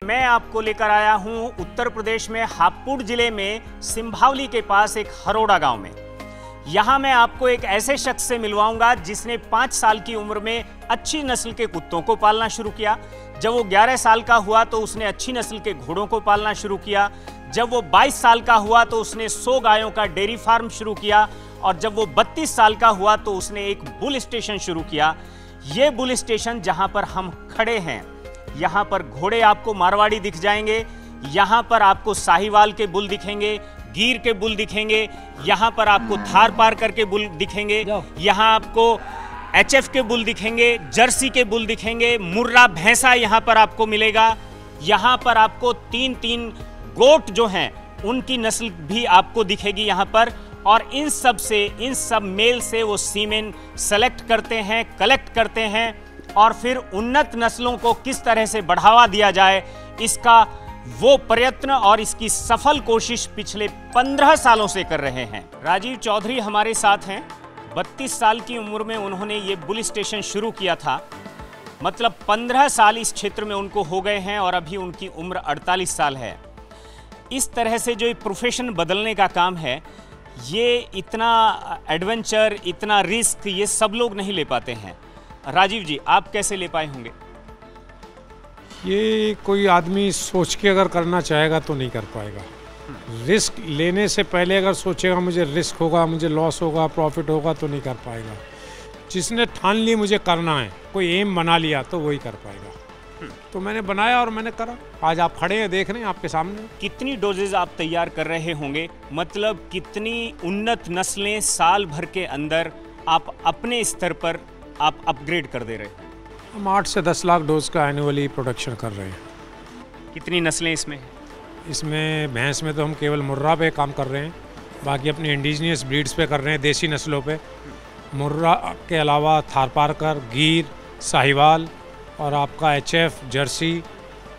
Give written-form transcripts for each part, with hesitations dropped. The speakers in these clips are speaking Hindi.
मैं आपको लेकर आया हूं उत्तर प्रदेश में हापुड़ जिले में सिंभावली के पास एक हरोड़ा गांव में। यहां मैं आपको एक ऐसे शख्स से मिलवाऊंगा जिसने 5 साल की उम्र में अच्छी नस्ल के कुत्तों को पालना शुरू किया। जब वो 11 साल का हुआ तो उसने अच्छी नस्ल के घोड़ों को पालना शुरू किया। जब वो 22 साल का हुआ तो उसने 100 गायों का डेयरी फार्म शुरू किया। और जब वो 32 साल का हुआ तो उसने एक बुल स्टेशन शुरू किया। ये बुल स्टेशन जहां पर हम खड़े हैं, यहाँ पर घोड़े आपको मारवाड़ी दिख जाएंगे, यहाँ पर आपको साहिवाल के बुल दिखेंगे, गिर के बुल दिखेंगे, यहाँ पर आपको थार पारकर के बुल दिखेंगे, यहाँ आपको एचएफ के बुल दिखेंगे, जर्सी के बुल दिखेंगे, मुर्रा भैंसा यहाँ पर आपको मिलेगा। यहाँ पर आपको 3-3 गोट जो हैं उनकी नस्ल भी आपको दिखेगी यहाँ पर। और इन सब मेल से वो सीमेन सेलेक्ट करते हैं, कलेक्ट करते हैं और फिर उन्नत नस्लों को किस तरह से बढ़ावा दिया जाए, इसका वो प्रयत्न और इसकी सफल कोशिश पिछले 15 सालों से कर रहे हैं। राजीव चौधरी हमारे साथ हैं। 32 साल की उम्र में उन्होंने ये बुल स्टेशन शुरू किया था। मतलब 15 साल इस क्षेत्र में उनको हो गए हैं और अभी उनकी उम्र 48 साल है। इस तरह से जो प्रोफेशन बदलने का काम है, ये इतना एडवेंचर, इतना रिस्क ये सब लोग नहीं ले पाते हैं। राजीव जी, आप कैसे ले पाए होंगे? ये कोई आदमी सोच के अगर करना चाहेगा तो नहीं कर पाएगा। रिस्क लेने से पहले अगर सोचेगा मुझे रिस्क होगा, मुझे लॉस होगा, प्रॉफिट होगा, तो नहीं कर पाएगा। जिसने ठान ली मुझे करना है, कोई एम बना लिया, तो वही कर पाएगा। तो मैंने बनाया और मैंने करा। आज आप खड़े हैं, देख रहे हैं आपके सामने। कितनी डोजेज आप तैयार कर रहे होंगे? मतलब कितनी उन्नत नस्लें साल भर के अंदर आप अपने स्तर पर आप अपग्रेड कर दे रहे हैं? हम 8 से 10 लाख डोज का एनुअली प्रोडक्शन कर रहे हैं। कितनी नस्लें इसमें हैं? इसमें भैंस में तो हम केवल मुर्रा पे काम कर रहे हैं, बाकी अपनी इंडिजिनियस ब्रीड्स पे कर रहे हैं, देसी नस्लों पे। मुर्रा के अलावा थारपारकर, गिर, साहिवाल और आपका एचएफ, जर्सी,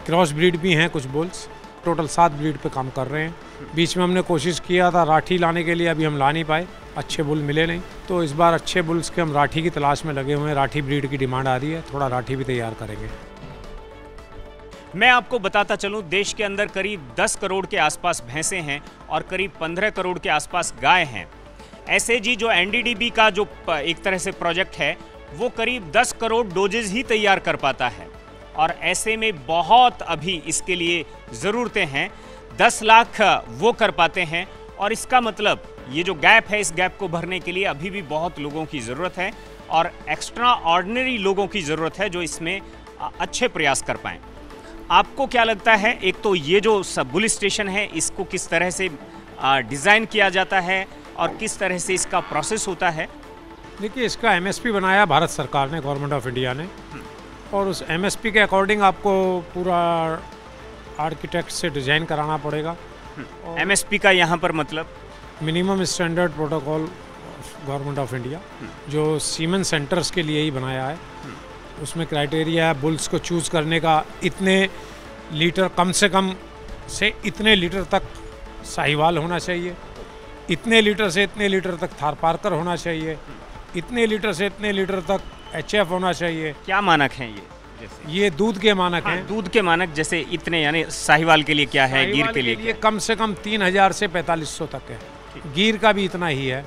क्रॉस ब्रीड भी हैं कुछ बुल्स। टोटल 7 ब्रीड पे काम कर रहे हैं। बीच में हमने कोशिश किया था राठी लाने के लिए, अभी हम ला नहीं पाए, अच्छे बुल मिले नहीं। तो इस बार अच्छे बुल्स के हम राठी की तलाश में लगे हुए हैं। राठी ब्रीड की डिमांड आ रही है, थोड़ा राठी भी तैयार करेंगे। मैं आपको बताता चलूं, देश के अंदर करीब 10 करोड़ के आसपास भैंसें हैं और करीब 15 करोड़ के आसपास गाय हैं। ऐसे जी जो एनडीडीबी का जो एक तरह से प्रोजेक्ट है, वो करीब 10 करोड़ डोजेज ही तैयार कर पाता है। और ऐसे में बहुत अभी इसके लिए ज़रूरतें हैं। 10 लाख वो कर पाते हैं और इसका मतलब ये जो गैप है, इस गैप को भरने के लिए अभी भी बहुत लोगों की ज़रूरत है और एक्स्ट्रा ऑर्डिनरी लोगों की ज़रूरत है जो इसमें अच्छे प्रयास कर पाएँ। आपको क्या लगता है, एक तो ये जो सब बुल स्टेशन है, इसको किस तरह से डिज़ाइन किया जाता है और किस तरह से इसका प्रोसेस होता है? देखिए, इसका एमएसपी बनाया भारत सरकार ने, गवर्नमेंट ऑफ इंडिया ने, और उस एमएसपी के अकॉर्डिंग आपको पूरा आर्किटेक्ट से डिज़ाइन कराना पड़ेगा। एमएसपी का यहाँ पर मतलब minimum standard protocol government of India, जो सीमेन सेंटर्स के लिए ही बनाया है। उसमें क्राइटेरिया है बुल्स को चूज़ करने का, इतने लीटर कम से कम से इतने लीटर तक साहिवाल होना चाहिए, इतने लीटर से इतने लीटर तक थारपारकर होना चाहिए, इतने लीटर से इतने लीटर तक एचएफ होना चाहिए। क्या मानक हैं ये? जैसे ये दूध के मानक हैं। दूध के मानक जैसे इतने, यानी साहिवाल के लिए क्या है, गिर के लिए कम से कम 3000 से 4500 तक है। गिर का भी इतना ही है।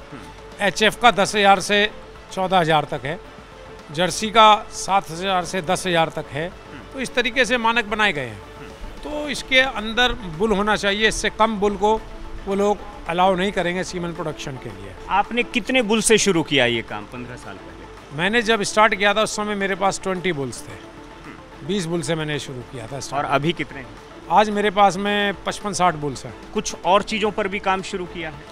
एचएफ का 10,000 से 14,000 तक है। जर्सी का 7,000 से 10,000 तक है। तो इस तरीके से मानक बनाए गए हैं। तो इसके अंदर बुल होना चाहिए, इससे कम बुल को वो लोग अलाउ नहीं करेंगे सीमेन प्रोडक्शन के लिए। आपने कितने बुल से शुरू किया ये काम 15 साल पहले? मैंने जब स्टार्ट किया था उस समय मेरे पास 20 बुल्स थे। 20 बुल से मैंने शुरू किया था। और अभी कितने हैं? आज मेरे पास में 55-60 बुल्स हैं। कुछ और चीज़ों पर भी काम शुरू किया है?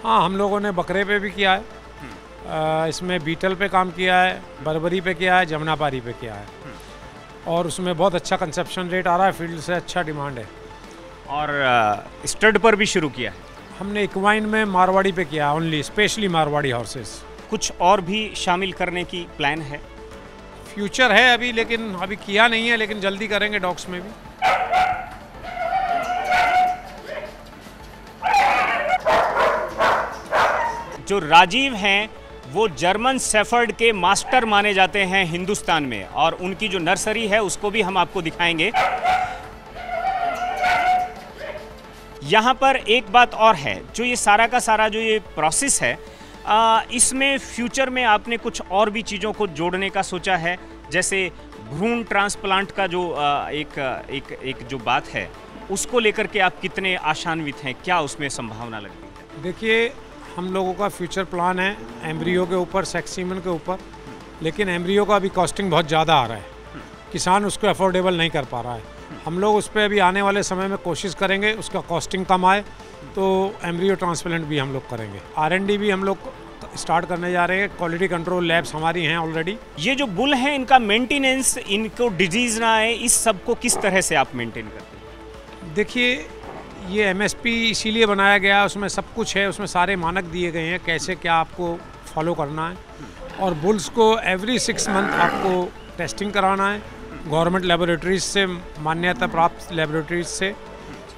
हाँ, हम लोगों ने बकरे पे भी किया है, इसमें बीटल पे काम किया है, बर्बरी पे किया है, जमुनापारी पे किया है, और उसमें बहुत अच्छा कंसेप्शन रेट आ रहा है, फील्ड से अच्छा डिमांड है। और स्टड पर भी शुरू किया है? हमने इक्वाइन में मारवाड़ी पे किया, ओनली स्पेशली मारवाड़ी हॉर्सेस। कुछ और भी शामिल करने की प्लान है? फ्यूचर है अभी, लेकिन अभी किया नहीं है, लेकिन जल्दी करेंगे डॉग्स में भी। जो राजीव हैं वो जर्मन शेफर्ड के मास्टर माने जाते हैं हिंदुस्तान में, और उनकी जो नर्सरी है उसको भी हम आपको दिखाएंगे। यहाँ पर एक बात और है, जो ये सारा का सारा जो ये प्रोसेस है, इसमें फ्यूचर में आपने कुछ और भी चीज़ों को जोड़ने का सोचा है, जैसे भ्रूण ट्रांसप्लांट का जो एक जो बात है, उसको लेकर के आप कितने आशान्वित हैं, क्या उसमें संभावना लगती है? देखिए, हम लोगों का फ्यूचर प्लान है एम्ब्रियो के ऊपर, सेक्स सीमन के ऊपर, लेकिन एम्ब्रियो का अभी कॉस्टिंग बहुत ज़्यादा आ रहा है, किसान उसको अफोर्डेबल नहीं कर पा रहा है। हम लोग उस पर अभी आने वाले समय में कोशिश करेंगे उसका कॉस्टिंग कम आए, तो एम्ब्रियो ट्रांसप्लांट भी हम लोग करेंगे। R&D भी हम लोग स्टार्ट करने जा रहे हैं, क्वालिटी कंट्रोल लैब्स हमारी हैं ऑलरेडी। ये जो बुल हैं, इनका मेंटेनेंस, इनको डिजीज़ ना आए, इस सब को किस तरह से आप मेंटेन करते हैं? देखिए, ये MSP इसीलिए बनाया गया, उसमें सब कुछ है, उसमें सारे मानक दिए गए हैं कैसे क्या आपको फॉलो करना है, और बुल्स को एवरी 6 मंथ आपको टेस्टिंग कराना है गवर्नमेंट लेबोरेटरीज से, मान्यता प्राप्त लेबोरेटरीज से,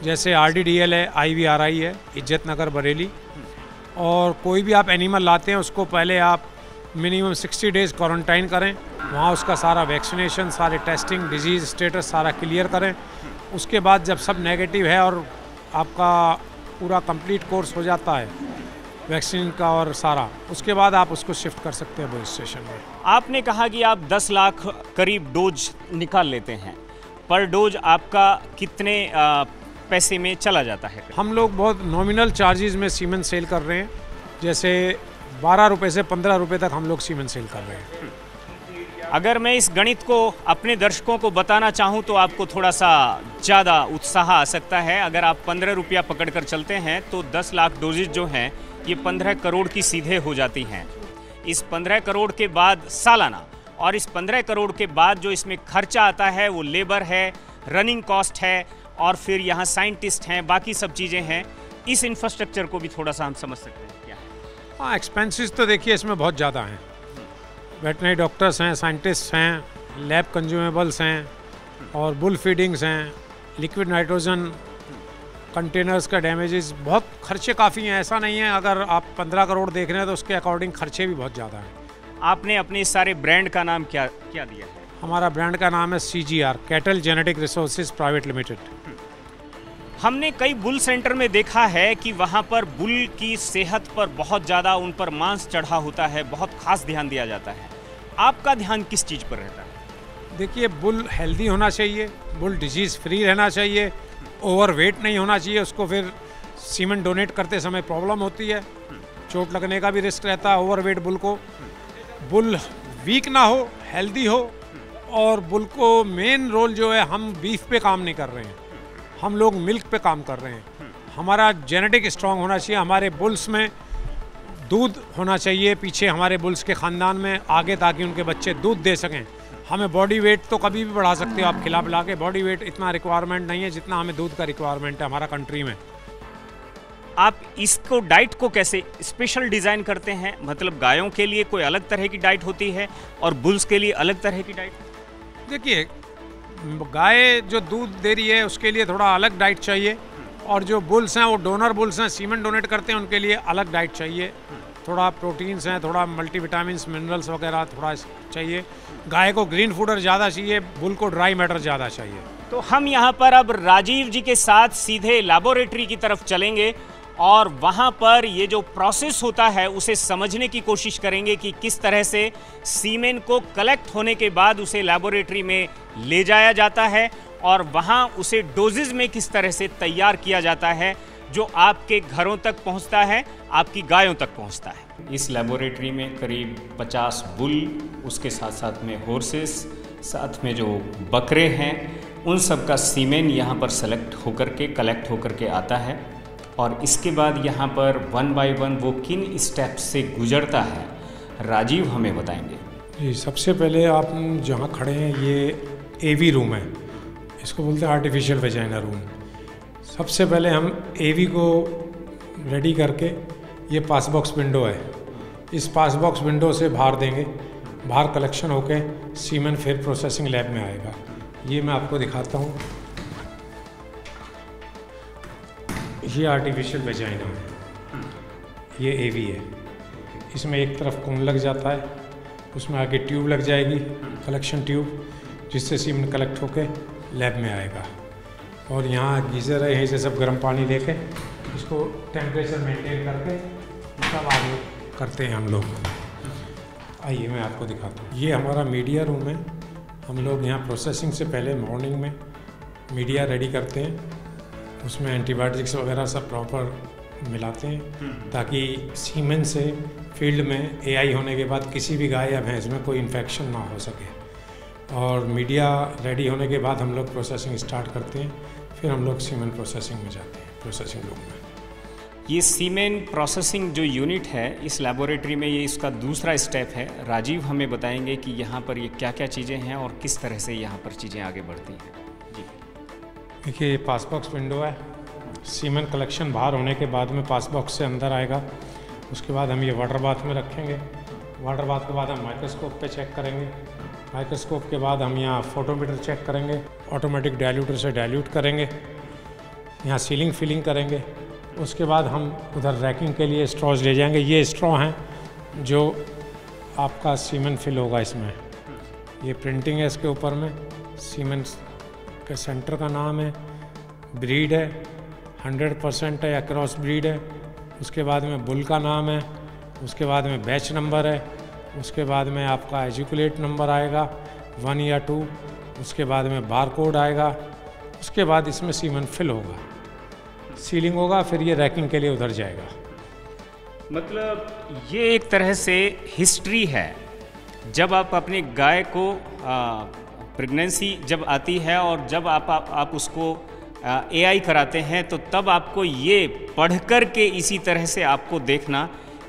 जैसे RDDL है, IVRI है, इज्जत नगर बरेली। और कोई भी आप एनिमल लाते हैं उसको पहले आप मिनिमम 60 डेज़ क्वारंटाइन करें, वहाँ उसका सारा वैक्सीनेशन, सारे टेस्टिंग, डिजीज़ स्टेटस सारा क्लियर करें। उसके बाद जब सब नेगेटिव है और आपका पूरा कंप्लीट कोर्स हो जाता है वैक्सीन का और सारा, उसके बाद आप उसको शिफ्ट कर सकते हैं पुलिस स्टेशन में। आपने कहा कि आप 10 लाख करीब डोज निकाल लेते हैं, पर डोज आपका कितने पैसे में चला जाता है? हम लोग बहुत नॉमिनल चार्जेस में सीमेंट सेल कर रहे हैं, जैसे 12 रुपये से 15 रुपये तक हम लोग सीमेंट सेल कर रहे हैं। अगर मैं इस गणित को अपने दर्शकों को बताना चाहूँ तो आपको थोड़ा सा ज़्यादा उत्साह आ सकता है। अगर आप 15 रुपया पकड़ कर चलते हैं तो 10 लाख डोजेज जो हैं ये 15 करोड़ की सीधे हो जाती हैं। इस 15 करोड़ के बाद सालाना, और इस 15 करोड़ के बाद जो इसमें खर्चा आता है वो लेबर है, रनिंग कॉस्ट है, और फिर यहाँ साइंटिस्ट हैं, बाकी सब चीज़ें हैं। इस इंफ्रास्ट्रक्चर को भी थोड़ा सा हम समझ सकते हैं क्या है? हाँ, एक्सपेंसेस तो देखिए इसमें बहुत ज़्यादा हैं। वेटनरी डॉक्टर्स हैं, साइंटिस्ट हैं, लैब कंज्यूमेबल्स हैं, और बुल फीडिंग्स हैं, लिक्विड नाइट्रोजन कंटेनर्स का डैमेजेस, बहुत खर्चे काफ़ी हैं। ऐसा नहीं है अगर आप 15 करोड़ देख रहे हैं तो उसके अकॉर्डिंग खर्चे भी बहुत ज़्यादा हैं। आपने अपने इस सारे ब्रांड का नाम क्या क्या दिया है? हमारा ब्रांड का नाम है CGR, cattle genetic resources private limited. हमने कई बुल सेंटर में देखा है कि वहाँ पर बुल की सेहत पर बहुत ज़्यादा उन पर मांस चढ़ा होता है, बहुत खास ध्यान दिया जाता है। आपका ध्यान किस चीज़ पर रहता है? देखिए, बुल हेल्दी होना चाहिए, बुल डिजीज़ फ्री रहना चाहिए, ओवरवेट नहीं होना चाहिए, उसको फिर सीमेंट डोनेट करते समय प्रॉब्लम होती है, चोट लगने का भी रिस्क रहता है ओवरवेट बुल को। बुल वीक ना हो, हेल्दी हो, और बुल को मेन रोल जो है, हम बीफ पे काम नहीं कर रहे हैं, हम लोग मिल्क पे काम कर रहे हैं। हमारा जेनेटिक स्ट्रांग होना चाहिए, हमारे बुल्स में दूध होना चाहिए पीछे हमारे बुल्स के ख़ानदान में आगे, ताकि उनके बच्चे दूध दे सकें। हमें बॉडी वेट तो कभी भी बढ़ा सकते हो आप खिला पिला के, बॉडी वेट इतना रिक्वायरमेंट नहीं है जितना हमें दूध का रिक्वायरमेंट है हमारा कंट्री में। आप इसको डाइट को कैसे स्पेशल डिज़ाइन करते हैं? मतलब गायों के लिए कोई अलग तरह की डाइट होती है और बुल्स के लिए अलग तरह की डाइट? देखिए, गाय जो दूध दे रही है उसके लिए थोड़ा अलग डाइट चाहिए, और जो बुल्स हैं वो डोनर बुल्स हैं, सीमेंट डोनेट करते हैं, उनके लिए अलग डाइट चाहिए। थोड़ा प्रोटीन्स हैं, थोड़ा मल्टीविटामिन्स, मिनरल्स वगैरह थोड़ा चाहिए। गाय को ग्रीन फूडर ज़्यादा चाहिए, बुल को ड्राई मैटर ज़्यादा चाहिए। तो हम यहाँ पर अब राजीव जी के साथ सीधे लैबोरेटरी की तरफ चलेंगे और वहाँ पर ये जो प्रोसेस होता है उसे समझने की कोशिश करेंगे कि किस तरह से सीमेन को कलेक्ट होने के बाद उसे लैबोरेटरी में ले जाया जाता है और वहाँ उसे डोजेज में किस तरह से तैयार किया जाता है, जो आपके घरों तक पहुँचता है, आपकी गायों तक पहुँचता है। इस लैबोरेटरी में करीब 50 बुल, उसके साथ साथ में हॉर्सेस, साथ में जो बकरे हैं, उन सब का सीमेन यहाँ पर कलेक्ट होकर के आता है। और इसके बाद यहाँ पर 1 बाय 1 वो किन स्टेप्स से गुजरता है, राजीव हमें बताएंगे। जी, सबसे पहले आप जहाँ खड़े हैं ये AV रूम है, इसको बोलते हैं आर्टिफिशियल वेजाइना रूम। सबसे पहले हम AV को रेडी करके, ये पास बॉक्स विंडो है, इस पास बॉक्स विंडो से बाहर देंगे, बाहर कलेक्शन होके सीमेन फिर प्रोसेसिंग लैब में आएगा। ये मैं आपको दिखाता हूँ, ये आर्टिफिशियल वेजाइना है, ये AV है। इसमें एक तरफ कोन लग जाता है, उसमें आगे ट्यूब लग जाएगी, कलेक्शन ट्यूब, जिससे सीमेन कलेक्ट होके लैब में आएगा। और यहाँ गीज़र है, यहीं से सब गर्म पानी लेके इसको टेम्परेचर मेंटेन करके सब आगे करते हैं हम लोग। आइए मैं आपको दिखाता हूँ। ये हमारा मीडिया रूम है। हम लोग यहाँ प्रोसेसिंग से पहले मॉर्निंग में मीडिया रेडी करते हैं, उसमें एंटीबायोटिक्स वगैरह सब प्रॉपर मिलाते हैं ताकि सीमेन से फील्ड में एआई होने के बाद किसी भी गाय या भैंस में कोई इन्फेक्शन ना हो सके। और मीडिया रेडी होने के बाद हम लोग प्रोसेसिंग स्टार्ट करते हैं, फिर हम लोग सीमेन प्रोसेसिंग में जाते हैं, प्रोसेसिंग रूम में। ये सीमेन प्रोसेसिंग जो यूनिट है इस लैबोरेटरी में, ये इसका दूसरा स्टेप है। राजीव हमें बताएंगे कि यहाँ पर ये क्या क्या चीज़ें हैं और किस तरह से यहाँ पर चीज़ें आगे बढ़ती हैं। जी देखिए, ये पास बॉक्स विंडो है। सीमेन कलेक्शन बाहर होने के बाद में पास बॉक्स से अंदर आएगा। उसके बाद हम ये वाटर बाथ में रखेंगे। वाटर बाथ के बाद हम माइक्रोस्कोप पे चेक करेंगे। माइक्रोस्कोप के बाद हम यहाँ फोटोमीटर चेक करेंगे। ऑटोमेटिक डाइल्यूटर से डाइल्यूट करेंगे। यहाँ सीलिंग फिलिंग करेंगे। उसके बाद हम उधर रैकिंग के लिए स्ट्रॉज ले जाएंगे। ये स्ट्रॉ हैं जो आपका सीमेन फिल होगा इसमें। ये प्रिंटिंग है इसके ऊपर में। सीमेन के सेंटर का नाम है, ब्रीड है, 100% है या क्रॉस ब्रीड है। उसके बाद में बुल का नाम है। उसके बाद में बैच नंबर है। उसके बाद में आपका एजुकुलेट नंबर आएगा 1 या 2। उसके बाद में बार कोड आएगा। उसके बाद इसमें सीमेन फिल होगा, सीलिंग होगा, फिर ये रैकिंग के लिए उधर जाएगा। मतलब ये एक तरह से हिस्ट्री है। जब आप अपने गाय को प्रेगनेंसी जब आती है और जब आप उसको एआई कराते हैं, तो तब आपको ये पढ़कर के इसी तरह से आपको देखना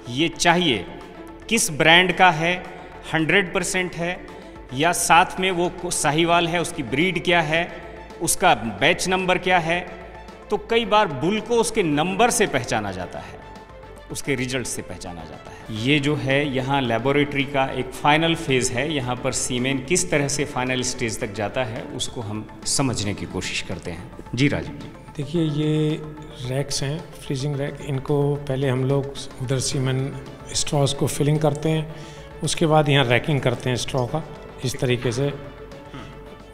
ये चाहिए किस ब्रांड का है, 100% है या साथ में वो साहीवाल है, उसकी ब्रीड क्या है, उसका बैच नंबर क्या है। तो कई बार बुल को उसके नंबर से पहचाना जाता है, उसके रिजल्ट से पहचाना जाता है। ये जो है यहाँ लेबोरेटरी का एक फाइनल फेज़ है। यहाँ पर सीमेन किस तरह से फाइनल स्टेज तक जाता है उसको हम समझने की कोशिश करते हैं। जी राजीव जी। देखिए, ये रैक्स हैं, फ्रीजिंग रैक। इनको पहले हम लोग उधर सीमेन स्ट्रॉस को फिलिंग करते हैं। उसके बाद यहाँ रैकिंग करते हैं स्ट्रॉ का। इस तरीके से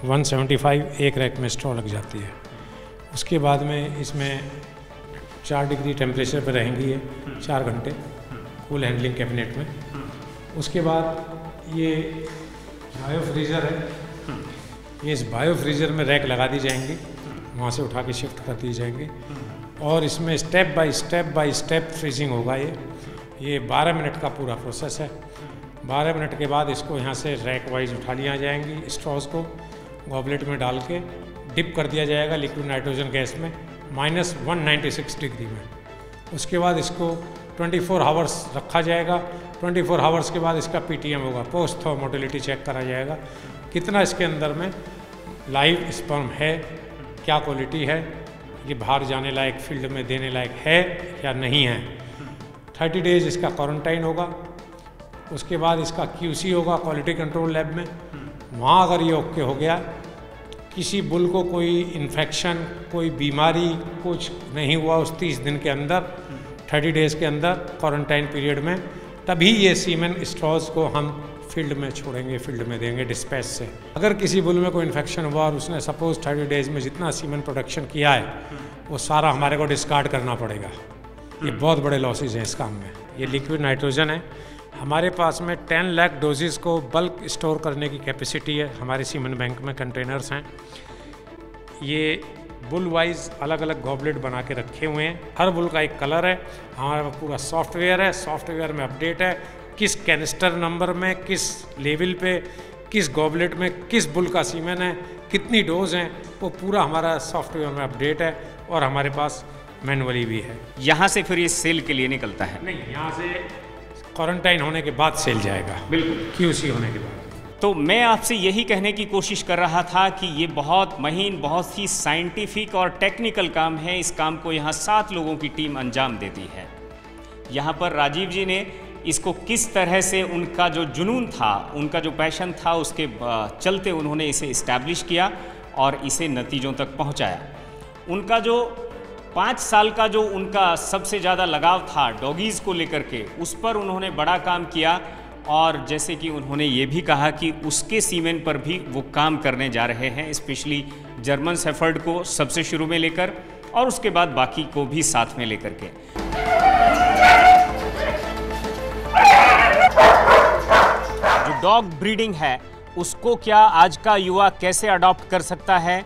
175 एक रैक में स्ट्रॉ लग जाती है। उसके बाद में इसमें 4 डिग्री टेम्परेचर पर रहेंगी ये 4 घंटे कूल हैंडलिंग कैबिनेट में। उसके बाद ये बायो फ्रीज़र है। ये इस बायो फ्रीज़र में रैक लगा दी जाएंगी, वहाँ से उठा के शिफ्ट कर दी जाएंगी और इसमें स्टेप बाय स्टेप फ्रीजिंग होगा। ये 12 मिनट का पूरा प्रोसेस है। 12 मिनट के बाद इसको यहाँ से रैक वाइज उठा लिया जाएंगी। स्ट्रॉस को गॉबलेट में डाल के डिप कर दिया जाएगा लिक्विड नाइट्रोजन गैस में -196 डिग्री में। उसके बाद इसको 24 आवर्स रखा जाएगा। 24 आवर्स के बाद इसका पीटीएम होगा, पोस्ट थर्म मोटिलिटी चेक करा जाएगा, कितना इसके अंदर में लाइव स्पर्म है, क्या क्वालिटी है, ये बाहर जाने लायक फील्ड में देने लायक है या नहीं है। 30 डेज इसका क्वारंटाइन होगा। उसके बाद इसका QC होगा क्वालिटी कंट्रोल लैब में। वहाँ अगर ये ओके हो गया, किसी बुल को कोई इन्फेक्शन, कोई बीमारी कुछ नहीं हुआ उस 30 दिन के अंदर, 30 डेज़ के अंदर क्वारंटाइन पीरियड में, तभी ये सीमेन स्ट्रॉज को हम फील्ड में छोड़ेंगे, फील्ड में देंगे डिस्पैच से। अगर किसी बुल में कोई इन्फेक्शन हुआ और उसने सपोज 30 डेज़ में जितना सीमेन प्रोडक्शन किया है वो सारा हमारे को डिस्कार्ड करना पड़ेगा। ये बहुत बड़े लॉसेज हैं इस काम में। ये लिक्विड नाइट्रोजन है। हमारे पास में 10 लाख डोजेज़ को बल्क स्टोर करने की कैपेसिटी है। हमारे सीमेन बैंक में कंटेनर्स हैं। ये बुल वाइज अलग अलग गॉबलेट बना के रखे हुए हैं। हर बुल का एक कलर है। हमारे पास पूरा सॉफ्टवेयर है। सॉफ्टवेयर में अपडेट है किस कैनिस्टर नंबर में, किस लेवल पे, किस गॉबलेट में किस बुल का सीमेन है, कितनी डोज हैं, वो पूरा हमारा सॉफ्टवेयर में अपडेट है और हमारे पास मैनुअली भी है। यहाँ से फिर ये सेल के लिए निकलता है? नहीं, यहाँ से क्वारंटाइन होने के बाद सेल जाएगा। बिल्कुल, QC होने के बाद। तो मैं आपसे यही कहने की कोशिश कर रहा था कि ये बहुत महीन, बहुत ही साइंटिफिक और टेक्निकल काम है। इस काम को यहाँ 7 लोगों की टीम अंजाम देती है। यहाँ पर राजीव जी ने इसको किस तरह से, उनका जो जुनून था, उनका जो पैशन था, उसके चलते उन्होंने इसे इस्टेब्लिश किया और इसे नतीजों तक पहुँचाया। उनका जो 5 साल का जो उनका सबसे ज़्यादा लगाव था डॉगीज़ को लेकर के, उस पर उन्होंने बड़ा काम किया और जैसे कि उन्होंने ये भी कहा कि उसके सीमेन पर भी वो काम करने जा रहे हैं, स्पेशली जर्मन शेफर्ड को सबसे शुरू में लेकर और उसके बाद बाकी को भी साथ में लेकर के। जो डॉग ब्रीडिंग है उसको क्या आज का युवा कैसे अडॉप्ट कर सकता है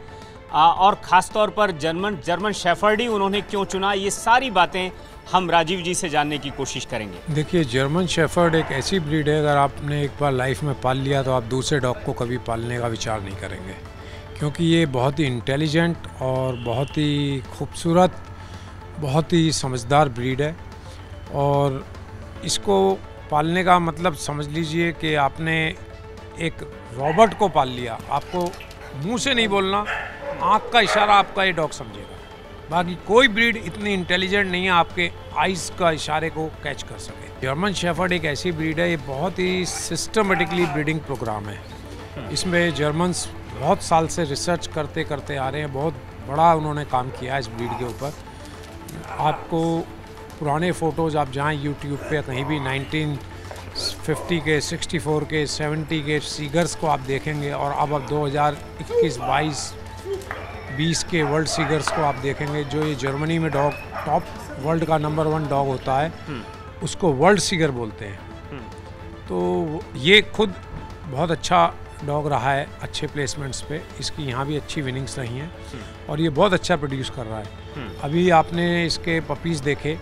और ख़ास तौर पर जर्मन शेफर्ड ही उन्होंने क्यों चुना, ये सारी बातें हम राजीव जी से जानने की कोशिश करेंगे। देखिए, जर्मन शेफर्ड एक ऐसी ब्रीड है, अगर आपने एक बार लाइफ में पाल लिया तो आप दूसरे डॉग को कभी पालने का विचार नहीं करेंगे, क्योंकि ये बहुत ही इंटेलिजेंट और बहुत ही खूबसूरत, बहुत ही समझदार ब्रीड है। और इसको पालने का मतलब समझ लीजिए कि आपने एक रॉबर्ट को पाल लिया। आपको मुंह से नहीं बोलना, आँख का इशारा आपका ये डॉग समझेगा। बाकी कोई ब्रीड इतनी इंटेलिजेंट नहीं है आपके आइज़ का इशारे को कैच कर सके। जर्मन शेफर्ड एक ऐसी ब्रीड है, ये बहुत ही सिस्टमेटिकली ब्रीडिंग प्रोग्राम है। इसमें जर्मन्स बहुत साल से रिसर्च करते करते आ रहे हैं, बहुत बड़ा उन्होंने काम किया है इस ब्रीड के ऊपर। आपको पुराने फ़ोटोज़ आप जहाँ यूट्यूब पे कहीं भी 1950 के, 64 के, 70 के सीगर्स को आप देखेंगे और अब 2021-22 20 के वर्ल्ड सीगर्स को आप देखेंगे, जो ये जर्मनी में डॉग टॉप वर्ल्ड का नंबर 1 डॉग होता है, उसको वर्ल्ड सीगर बोलते हैं। तो ये खुद बहुत अच्छा डॉग रहा है, अच्छे प्लेसमेंट्स पे इसकी यहाँ भी अच्छी विनिंग्स रही हैं और ये बहुत अच्छा प्रोड्यूस कर रहा है। अभी आपने इसके पपीज़ देखे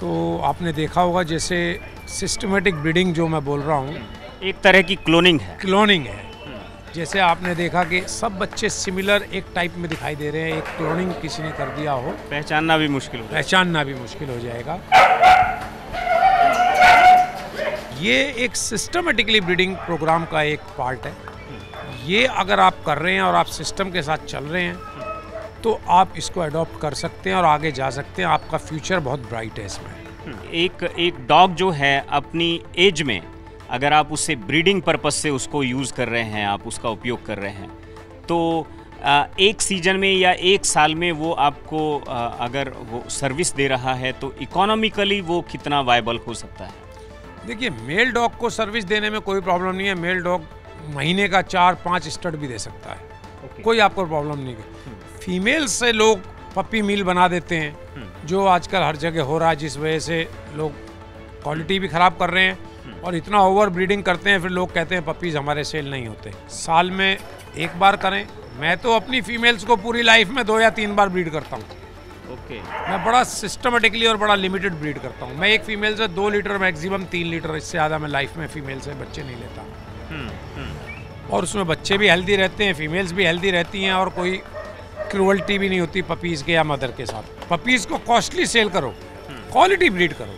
तो आपने देखा होगा, जैसे सिस्टमेटिक ब्रीडिंग जो मैं बोल रहा हूँ, एक तरह की क्लोनिंग है। जैसे आपने देखा कि सब बच्चे सिमिलर एक टाइप में दिखाई दे रहे हैं, एक क्लोनिंग किसी ने कर दिया हो, पहचानना भी मुश्किल हो जाएगा। ये एक सिस्टमेटिकली ब्रीडिंग प्रोग्राम का एक पार्ट है। ये अगर आप कर रहे हैं और आप सिस्टम के साथ चल रहे हैं तो आप इसको अडॉप्ट कर सकते हैं और आगे जा सकते हैं। आपका फ्यूचर बहुत ब्राइट है इसमें। एक डॉग जो है अपनी एज में, अगर आप उससे ब्रीडिंग पर्पस से उसको यूज़ कर रहे हैं, आप उसका उपयोग कर रहे हैं, तो एक सीजन में या एक साल में वो आपको अगर वो सर्विस दे रहा है तो इकोनॉमिकली वो कितना वायबल हो सकता है? देखिए, मेल डॉग को सर्विस देने में कोई प्रॉब्लम नहीं है। मेल डॉग महीने का 4-5 स्टड भी दे सकता है, कोई आपको प्रॉब्लम नहीं है। फीमेल से लोग पप्पी मील बना देते हैं, जो आजकल हर जगह हो रहा है, जिस वजह से लोग क्वालिटी भी ख़राब कर रहे हैं और इतना ओवर ब्रीडिंग करते हैं, फिर लोग कहते हैं पपीज़ हमारे सेल नहीं होते। साल में एक बार करें। मैं तो अपनी फीमेल्स को पूरी लाइफ में 2 या 3 बार ब्रीड करता हूँ। मैं बड़ा सिस्टमेटिकली और बड़ा लिमिटेड ब्रीड करता हूँ। मैं एक फीमेल से 2 लीटर, मैक्सिमम 3 लीटर, इससे ज़्यादा मैं लाइफ में फीमेल से बच्चे नहीं लेता हूँ। और उसमें बच्चे भी हेल्दी रहते हैं, फीमेल्स भी हेल्दी रहती हैं और कोई क्रूअल्टी भी नहीं होती पपीज़ के या मदर के साथ। पपीज़ को कॉस्टली सेल करो, क्वालिटी ब्रीड करो,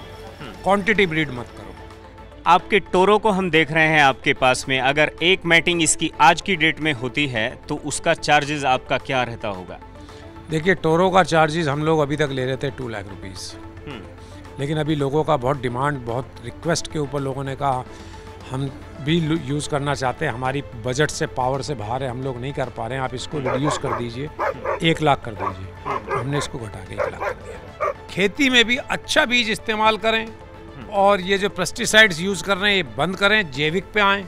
क्वांटिटी ब्रीड मत करो। आपके टोरो को हम देख रहे हैं आपके पास में, अगर एक मैटिंग इसकी आज की डेट में होती है तो उसका चार्जेस आपका क्या रहता होगा? देखिए, टोरो का चार्जेस हम लोग अभी तक ले रहे थे 2 लाख रुपीज़, लेकिन अभी लोगों का बहुत डिमांड, बहुत रिक्वेस्ट के ऊपर लोगों ने कहा हम भी यूज़ करना चाहते हैं, हमारी बजट से, पावर से बाहर है, हम लोग नहीं कर पा रहे हैं, आप इसको रिड्यूस कर दीजिए, 1 लाख कर दीजिए। तो हमने इसको घटा के 1 लाख कर दिया। खेती में भी अच्छा बीज इस्तेमाल करें और ये जो पेस्टिसाइड्स यूज़ कर रहे हैं ये बंद करें, जैविक पे आएँ,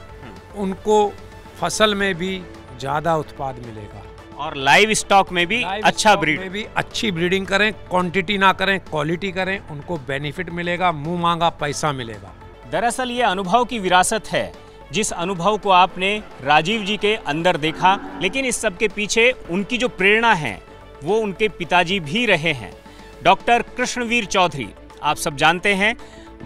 उनको फसल में भी ज़्यादा उत्पाद मिलेगा। और लाइव स्टॉक में भी अच्छा ब्रीड में भी अच्छी ब्रीडिंग करें, क्वांटिटी ना करें, क्वालिटी करें, उनको बेनिफिट मिलेगा, मुंह मांगा पैसा मिलेगा। दरअसल ये अनुभव की विरासत है, जिस अनुभव को आपने राजीव जी के अंदर देखा, लेकिन इस सब के पीछे उनकी जो प्रेरणा है वो उनके पिताजी भी रहे हैं, डॉक्टर कृष्णवीर चौधरी। आप सब जानते हैं,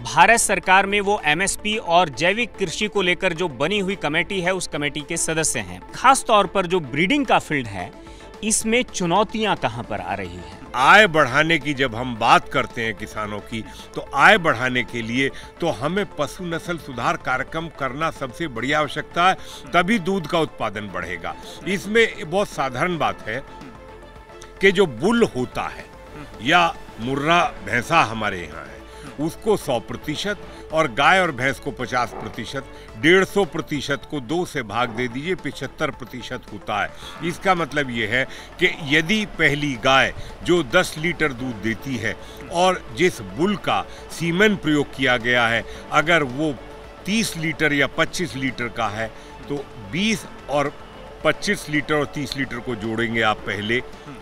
भारत सरकार में वो एमएसपी और जैविक कृषि को लेकर जो बनी हुई कमेटी है, उस कमेटी के सदस्य हैं। खास तौर पर जो ब्रीडिंग का फील्ड है, इसमें चुनौतियां कहां पर आ रही हैं? आय बढ़ाने की जब हम बात करते हैं किसानों की, तो आय बढ़ाने के लिए तो हमें पशु नस्ल सुधार कार्यक्रम करना सबसे बड़ी आवश्यकता है, तभी दूध का उत्पादन बढ़ेगा। इसमें बहुत साधारण बात है कि जो बुल होता है या मुर्रा भैंसा हमारे यहाँ है, उसको 100% और गाय और भैंस को 50%, 150% को 2 से भाग दे दीजिए, 75% होता है। इसका मतलब ये है कि यदि पहली गाय जो 10 लीटर दूध देती है और जिस बुल का सीमेन प्रयोग किया गया है, अगर वो 30 लीटर या 25 लीटर का है तो 20 और 25 लीटर और 30 लीटर को जोड़ेंगे आप पहले,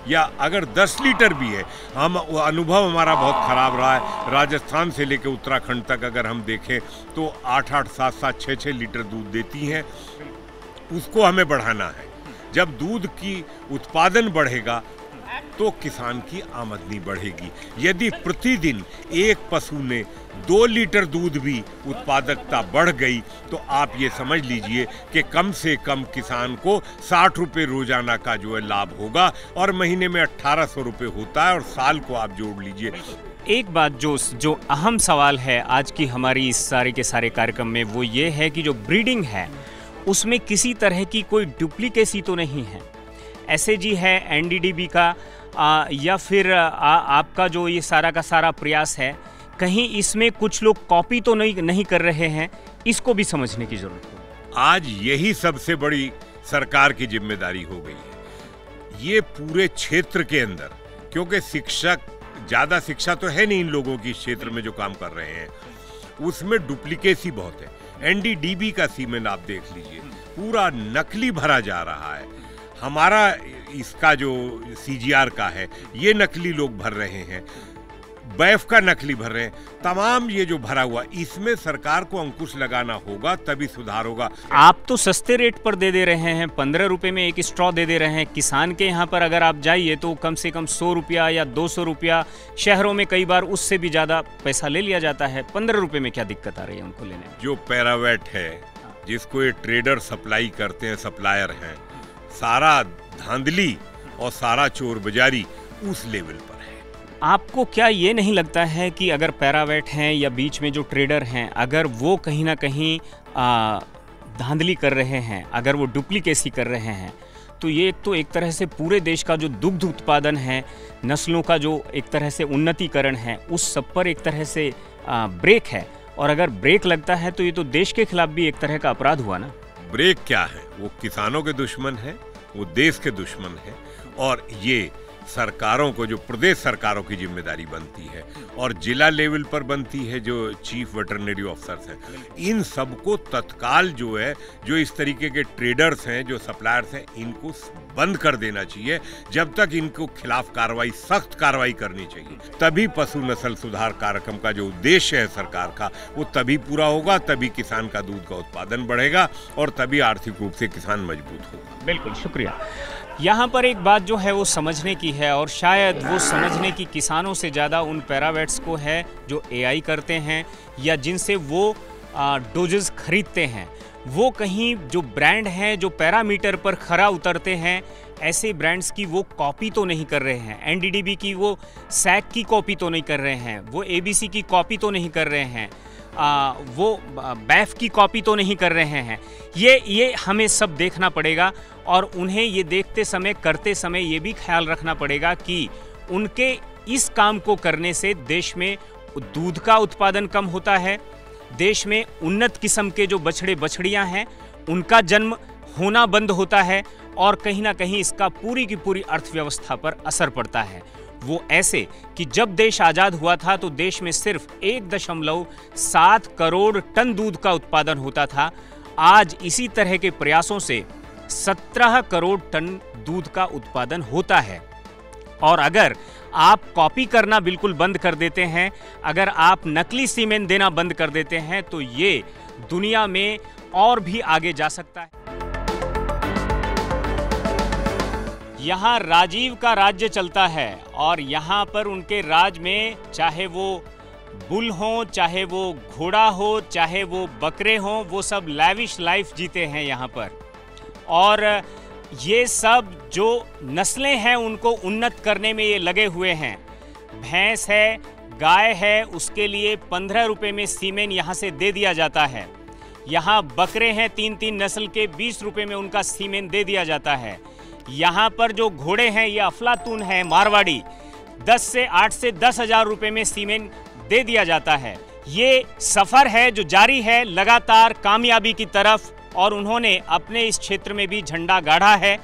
या अगर 10 लीटर भी है, हम अनुभव हमारा बहुत ख़राब रहा है, राजस्थान से लेकर उत्तराखंड तक अगर हम देखें तो 8-8, 7-7, 6-6 लीटर दूध देती हैं, उसको हमें बढ़ाना है। जब दूध की उत्पादन बढ़ेगा तो किसान की आमदनी बढ़ेगी। यदि प्रतिदिन एक पशु ने 2 लीटर दूध भी उत्पादकता बढ़ गई तो आप ये समझ लीजिए कि कम से कम किसान को 60 रुपये रोजाना का जो है लाभ होगा, और महीने में 1800 रुपये होता है, और साल को आप जोड़ लीजिए। एक बात जो अहम सवाल है आज की हमारी इस सारे के सारे कार्यक्रम में, वो ये है कि जो ब्रीडिंग है उसमें किसी तरह की कोई डुप्लीकेसी तो नहीं है। एसएजी है एनडीडीबी का या फिर आपका जो ये सारा का सारा प्रयास है, कहीं इसमें कुछ लोग कॉपी तो नहीं कर रहे हैं, इसको भी समझने की जरूरत है। आज यही सबसे बड़ी सरकार की जिम्मेदारी हो गई है। ये पूरे क्षेत्र के अंदर, क्योंकि शिक्षक ज़्यादा शिक्षा तो है नहीं इन लोगों की क्षेत्र में जो काम कर रहे हैं, उसमें डुप्लीकेसी बहुत है। एनडीडीबी का सीमेंट आप देख लीजिए, पूरा नकली भरा जा रहा है। हमारा इसका जो सीजीआर का है ये नकली लोग भर रहे हैं, बैफ का नकली भर रहे हैं, तमाम ये जो भरा हुआ, इसमें सरकार को अंकुश लगाना होगा, तभी सुधार होगा। आप तो सस्ते रेट पर दे रहे हैं, 15 रुपए में एक स्ट्रॉ दे रहे हैं। किसान के यहाँ पर अगर आप जाइए तो कम से कम 100 रुपया या 200 रुपया, शहरों में कई बार उससे भी ज़्यादा पैसा ले लिया जाता है। 15 रुपये में क्या दिक्कत आ रही है उनको लेने में? जो पैरावेट है, जिसको ये ट्रेडर सप्लाई करते हैं, सप्लायर हैं, सारा धांधली और सारा चोर बाजारी उस लेवल पर है। आपको क्या ये नहीं लगता है कि अगर पैरावेट हैं या बीच में जो ट्रेडर हैं, अगर वो कहीं ना कहीं धांधली कर रहे हैं, अगर वो डुप्लीकेसी कर रहे हैं, तो ये तो एक तरह से पूरे देश का जो दुग्ध उत्पादन है, नस्लों का जो एक तरह से उन्नतीकरण है, उस सब पर एक तरह से ब्रेक है। और अगर ब्रेक लगता है तो ये तो देश के खिलाफ भी एक तरह का अपराध हुआ ना। ब्रेक क्या है? वो किसानों के दुश्मन है, वो देश के दुश्मन है, और ये सरकारों को, जो प्रदेश सरकारों की जिम्मेदारी बनती है और जिला लेवल पर बनती है, जो चीफ वेटरनरी ऑफिसर्स हैं, इन सबको तत्काल जो है, जो इस तरीके के ट्रेडर्स हैं, जो सप्लायर्स हैं, इनको बंद कर देना चाहिए। जब तक इनको खिलाफ कार्रवाई, सख्त कार्रवाई करनी चाहिए, तभी पशु नस्ल सुधार कार्यक्रम का जो उद्देश्य है सरकार का, वो तभी पूरा होगा, तभी किसान का दूध का उत्पादन बढ़ेगा और तभी आर्थिक रूप से किसान मजबूत होगा। बिल्कुल, शुक्रिया। यहाँ पर एक बात जो है वो समझने की है, और शायद वो समझने की किसानों से ज़्यादा उन पैरावेट्स को है जो एआई करते हैं या जिनसे वो डोजेस खरीदते हैं। वो कहीं जो ब्रांड हैं, जो पैरामीटर पर खरा उतरते हैं, ऐसे ब्रांड्स की वो कॉपी तो नहीं कर रहे हैं। एनडीडीबी की वो सैक की कॉपी तो नहीं कर रहे हैं, वो एबीसी की कॉपी तो नहीं कर रहे हैं, वो बैफ की कॉपी तो नहीं कर रहे हैं। ये हमें सब देखना पड़ेगा, और उन्हें ये देखते समय, करते समय ये भी ख्याल रखना पड़ेगा कि उनके इस काम को करने से देश में दूध का उत्पादन कम होता है, देश में उन्नत किस्म के जो बछड़े बछड़ियां हैं उनका जन्म होना बंद होता है, और कहीं ना कहीं इसका पूरी की पूरी अर्थव्यवस्था पर असर पड़ता है। वो ऐसे कि जब देश आज़ाद हुआ था तो देश में सिर्फ 1.7 करोड़ टन दूध का उत्पादन होता था। आज इसी तरह के प्रयासों से 17 करोड़ टन दूध का उत्पादन होता है। और अगर आप कॉपी करना बिल्कुल बंद कर देते हैं, अगर आप नकली सीमेंट देना बंद कर देते हैं, तो ये दुनिया में और भी आगे जा सकता है। यहाँ राजीव का राज्य चलता है, और यहाँ पर उनके राज में चाहे वो बुल हो, चाहे वो घोड़ा हो, चाहे वो बकरे हों, वो सब लैविश लाइफ जीते हैं यहाँ पर। और ये सब जो नस्लें हैं उनको उन्नत करने में ये लगे हुए हैं। भैंस है, गाय है, उसके लिए 15 रुपये में सीमेन यहाँ से दे दिया जाता है। यहाँ बकरे हैं 3-3 नस्ल के, 20 रुपये में उनका सीमेन दे दिया जाता है। यहाँ पर जो घोड़े हैं ये अफलातून है, मारवाड़ी, 8 से 10 हज़ार रुपये में सीमेन दे दिया जाता है। ये सफ़र है जो जारी है लगातार कामयाबी की तरफ, और उन्होंने अपने इस क्षेत्र में भी झंडा गाड़ा है।